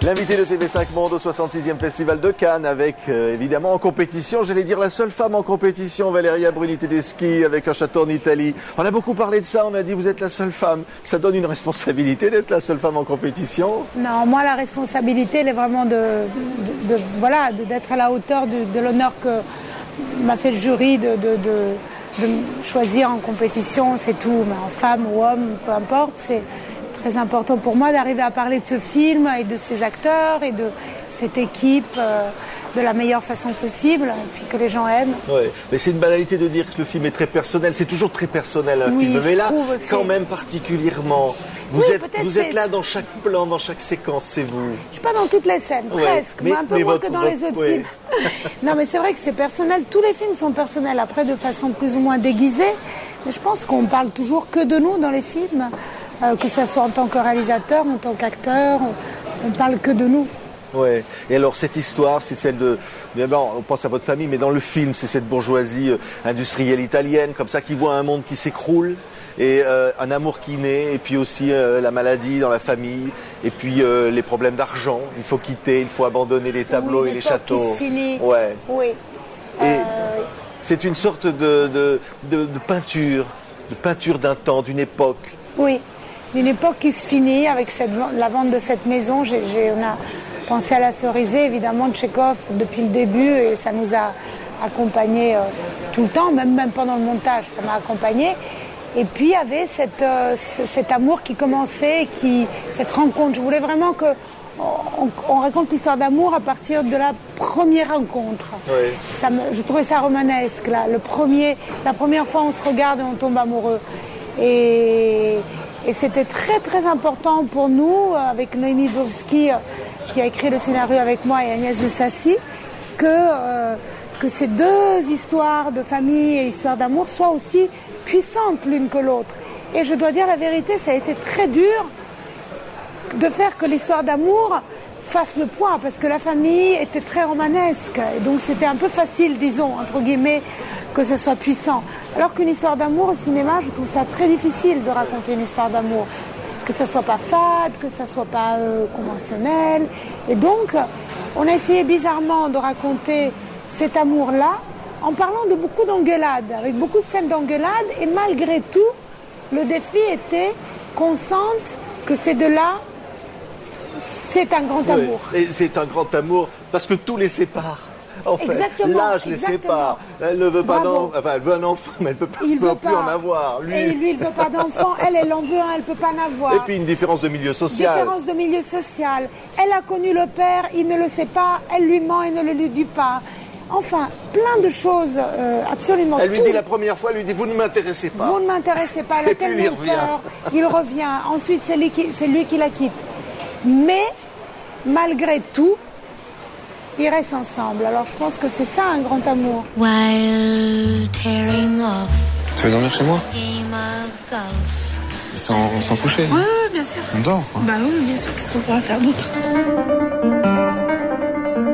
L'invité de TV5 Monde au 66e Festival de Cannes avec évidemment en compétition, j'allais dire la seule femme en compétition, Valeria Bruni Tedeschi avec un château en Italie. On a beaucoup parlé de ça, on a dit vous êtes la seule femme. Ça donne une responsabilité d'être la seule femme en compétition? Non, moi la responsabilité elle est vraiment voilà, d'être à la hauteur de l'honneur que m'a fait le jury de me choisir en compétition, c'est tout. Mais en femme ou homme, peu importe, c'est très important pour moi d'arriver à parler de ce film et de ses acteurs et de cette équipe de la meilleure façon possible, et puis que les gens aiment. Ouais. Mais c'est une banalité de dire que le film est très personnel, c'est toujours très personnel un film, mais là, quand même particulièrement. Vous êtes là dans chaque plan, dans chaque séquence, c'est vous. Je suis pas dans toutes les scènes, presque, mais un peu moins que dans les autres films. Non, mais c'est vrai que c'est personnel, tous les films sont personnels, après de façon plus ou moins déguisée, mais je pense qu'on parle toujours que de nous dans les films. Que ce soit en tant que réalisateur, en tant qu'acteur, on parle que de nous. Ouais. Et alors cette histoire, c'est celle de, d'abord on pense à votre famille, mais dans le film, c'est cette bourgeoisie industrielle italienne, comme ça, qui voit un monde qui s'écroule, et un amour qui naît, et puis aussi la maladie dans la famille, et puis les problèmes d'argent. Il faut quitter, il faut abandonner les tableaux et les châteaux. Qui se finit. Ouais. Oui. Et c'est une sorte de peinture d'un temps, d'une époque. Oui. Une époque qui se finit avec la vente de cette maison. On a pensé à la Cerisée, évidemment, de Tchekhov depuis le début, et ça nous a accompagnés tout le temps, même pendant le montage, ça m'a accompagnée. Et puis il y avait cet amour qui commençait, cette rencontre. Je voulais vraiment qu'on raconte l'histoire d'amour à partir de la première rencontre. Oui. Je trouvais ça romanesque, là. La première fois on se regarde et on tombe amoureux. Et c'était très très important pour nous, avec Noémie Bovski, qui a écrit le scénario avec moi, et Agnès de Sassy, que ces deux histoires de famille et histoires d'amour soient aussi puissantes l'une que l'autre. Et je dois dire la vérité, ça a été très dur de faire que l'histoire d'amour fasse le poids, parce que la famille était très romanesque, et donc c'était un peu facile, disons, entre guillemets, que ça soit puissant. Alors qu'une histoire d'amour au cinéma, je trouve ça très difficile de raconter une histoire d'amour. Que ça soit pas fade, que ça soit pas conventionnel. Et donc, on a essayé bizarrement de raconter cet amour-là en parlant de beaucoup d'engueulades, avec beaucoup de scènes d'engueulades. Et malgré tout, le défi était qu'on sente que ces deux-là, c'est un grand amour. Et c'est un grand amour parce que tout les sépare. En fait, l'âge les sépare. Elle ne veut pas elle veut un enfant, mais elle ne peut plus en avoir. Et lui, il ne veut pas d'enfant. Elle en veut un, elle ne peut pas en avoir. Et puis une différence de milieu social. Différence de milieu social. Elle a connu le père, il ne le sait pas. Elle lui ment et ne le lui dit pas. Enfin, plein de choses, absolument. Elle lui dit la première fois, elle lui dit vous ne m'intéressez pas. Vous ne m'intéressez pas. Elle a tellement peur. Il revient. Ensuite, c'est lui qui la quitte. Mais malgré tout, ils restent ensemble. Alors je pense que c'est ça un grand amour. Tu veux dormir chez moi? Sans coucher? Oui, bien sûr. On dort, quoi. Bah oui, bien sûr. Qu'est-ce qu'on pourra faire d'autre?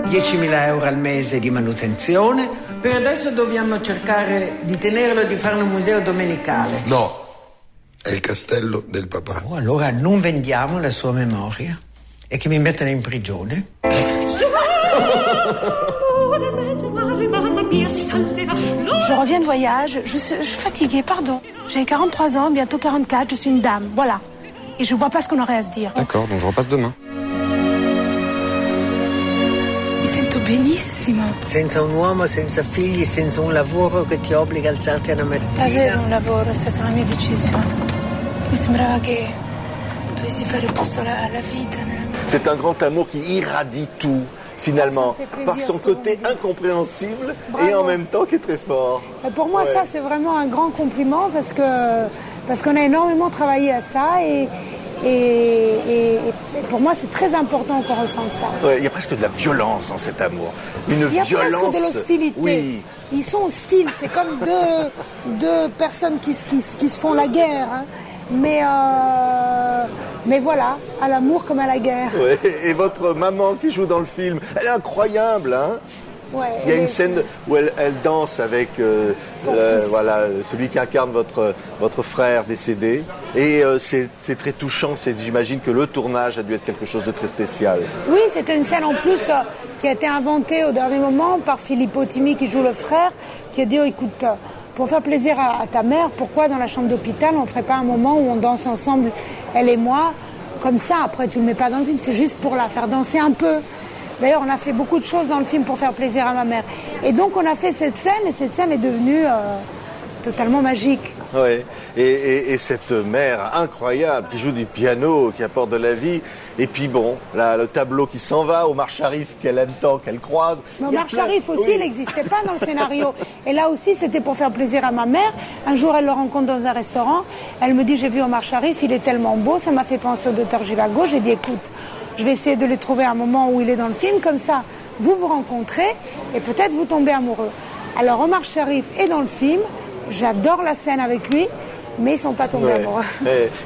10.000 euro al mese di manutenzione. Per adesso dobbiamo cercare di tenerlo e di fare un museo domenicale. No, è il castello del papà. Oh, allora non vendiamo la sua memoria e che mi mettano in prigione. Je reviens de voyage, je suis fatiguée, pardon. J'ai 43 ans, bientôt 44, je suis une dame, voilà. Et je vois pas ce qu'on aurait à se dire. D'accord, donc je repasse demain. Mi sento benissimo. Senza un uomo, senza figli, senza un lavoro che ti obbliga a alzarti una mattina. Avere un lavoro è stata una mia decisione. Mi sembrava che dovessi fare posto alla vita nella mia vita. C'est un grand amour qui irradie tout. Finalement, par son côté incompréhensible et en même temps qui est très fort. Et pour moi, ça, c'est vraiment un grand compliment parce qu'on a énormément travaillé à ça et pour moi, c'est très important qu'on ressente ça. Ouais, il y a presque de la violence dans cet amour. Il y a presque de l'hostilité. Oui. Ils sont hostiles, c'est comme deux personnes qui se font la guerre. Hein. Mais voilà, à l'amour comme à la guerre. Ouais, et votre maman qui joue dans le film, elle est incroyable, hein? Ouais, Il y a une scène où elle danse avec voilà, celui qui incarne votre frère décédé. Et c'est très touchant. J'imagine que le tournage a dû être quelque chose de très spécial. Oui, c'était une scène en plus qui a été inventée au dernier moment par Filippo Timi qui joue le frère, qui a dit écoute, pour faire plaisir à ta mère, pourquoi dans la chambre d'hôpital on ne ferait pas un moment où on danse ensemble, elle et moi, comme ça. Après tu ne le mets pas dans le film, c'est juste pour la faire danser un peu. D'ailleurs, on a fait beaucoup de choses dans le film pour faire plaisir à ma mère. Et donc, on a fait cette scène, et cette scène est devenue totalement magique. Oui, et cette mère incroyable qui joue du piano, qui apporte de la vie. Et puis bon, là, le tableau qui s'en va, Omar Sharif qu'elle aime tant, qu'elle croise. Mais Omar Sharif aussi, il n'existait pas dans le scénario. Et là aussi, c'était pour faire plaisir à ma mère. Un jour, elle le rencontre dans un restaurant. Elle me dit, j'ai vu Omar Sharif, il est tellement beau, ça m'a fait penser au docteur Givago. J'ai dit, écoute, je vais essayer de les trouver à un moment où il est dans le film, comme ça, vous vous rencontrez et peut-être vous tombez amoureux. Alors Omar Sharif est dans le film, j'adore la scène avec lui, mais ils ne sont pas tombés amoureux.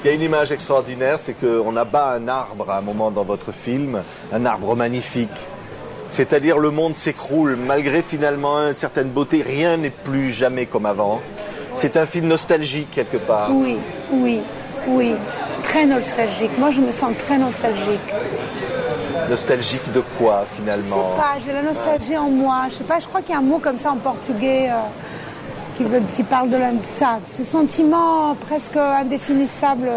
Il y a une image extraordinaire, c'est qu'on abat un arbre à un moment dans votre film, un arbre magnifique. C'est-à-dire le monde s'écroule, malgré finalement une certaine beauté, rien n'est plus jamais comme avant. C'est un film nostalgique quelque part. Oui, oui, oui. Très nostalgique. Moi, je me sens très nostalgique. Nostalgique de quoi, finalement? Je sais pas, j'ai la nostalgie en moi. Je sais pas, je crois qu'il y a un mot comme ça en portugais qui parle de ça. Ce sentiment presque indéfinissable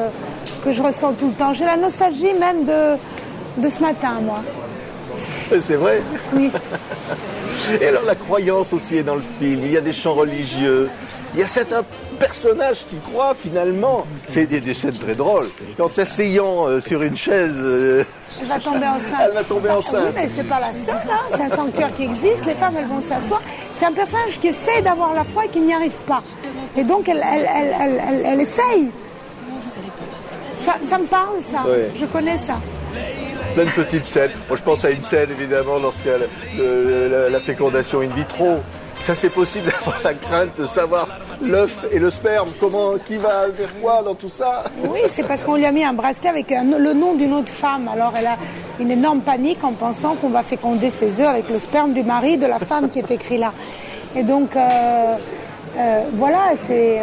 que je ressens tout le temps. J'ai la nostalgie même de ce matin, moi. C'est vrai? Oui. Et alors la croyance aussi est dans le film. Il y a des chants religieux. Il y a certains personnages qui croient finalement. C'est des scènes très drôles. Qu'en s'asseyant sur une chaise, elle va tomber enceinte. Elle va tomber enceinte. Oui, mais c'est pas la seule. Hein. C'est un sanctuaire qui existe. Les femmes, elles vont s'asseoir. C'est un personnage qui essaie d'avoir la foi et qui n'y arrive pas. Et donc, elle essaye. Ça me parle, ça. Oui. Je connais ça. Plein de petites scènes. Moi, je pense à une scène, évidemment, lorsqu'il y a la fécondation in vitro. Ça, c'est possible d'avoir la crainte de savoir l'œuf et le sperme. Qui va faire quoi dans tout ça? Oui, c'est parce qu'on lui a mis un bracelet avec le nom d'une autre femme. Alors, elle a une énorme panique en pensant qu'on va féconder ses œufs avec le sperme du mari de la femme qui est écrit là. Et donc, voilà, c'est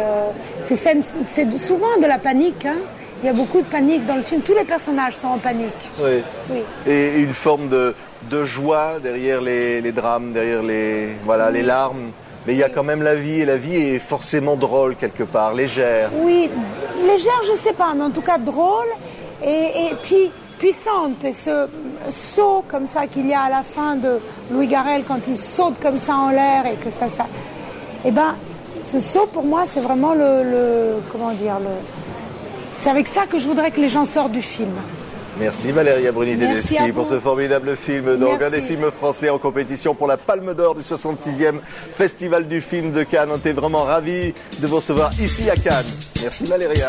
souvent de la panique, hein. Il y a beaucoup de panique dans le film. Tous les personnages sont en panique. Oui. Oui. Et une forme de joie derrière les drames, derrière les larmes. Mais il y a quand même la vie, et la vie est forcément drôle quelque part, légère. Oui, légère, je sais pas, mais en tout cas drôle et puis puissante. Et ce saut comme ça qu'il y a à la fin de Louis Garrel quand il saute comme ça en l'air et que ça. Eh ben, ce saut pour moi, c'est vraiment c'est avec ça que je voudrais que les gens sortent du film. Merci Valéria Bruni-Tedeschi pour ce formidable film. Donc Merci. un des films français en compétition pour la Palme d'Or du 66e Festival du film de Cannes. On était vraiment ravis de vous recevoir ici à Cannes. Merci Valéria.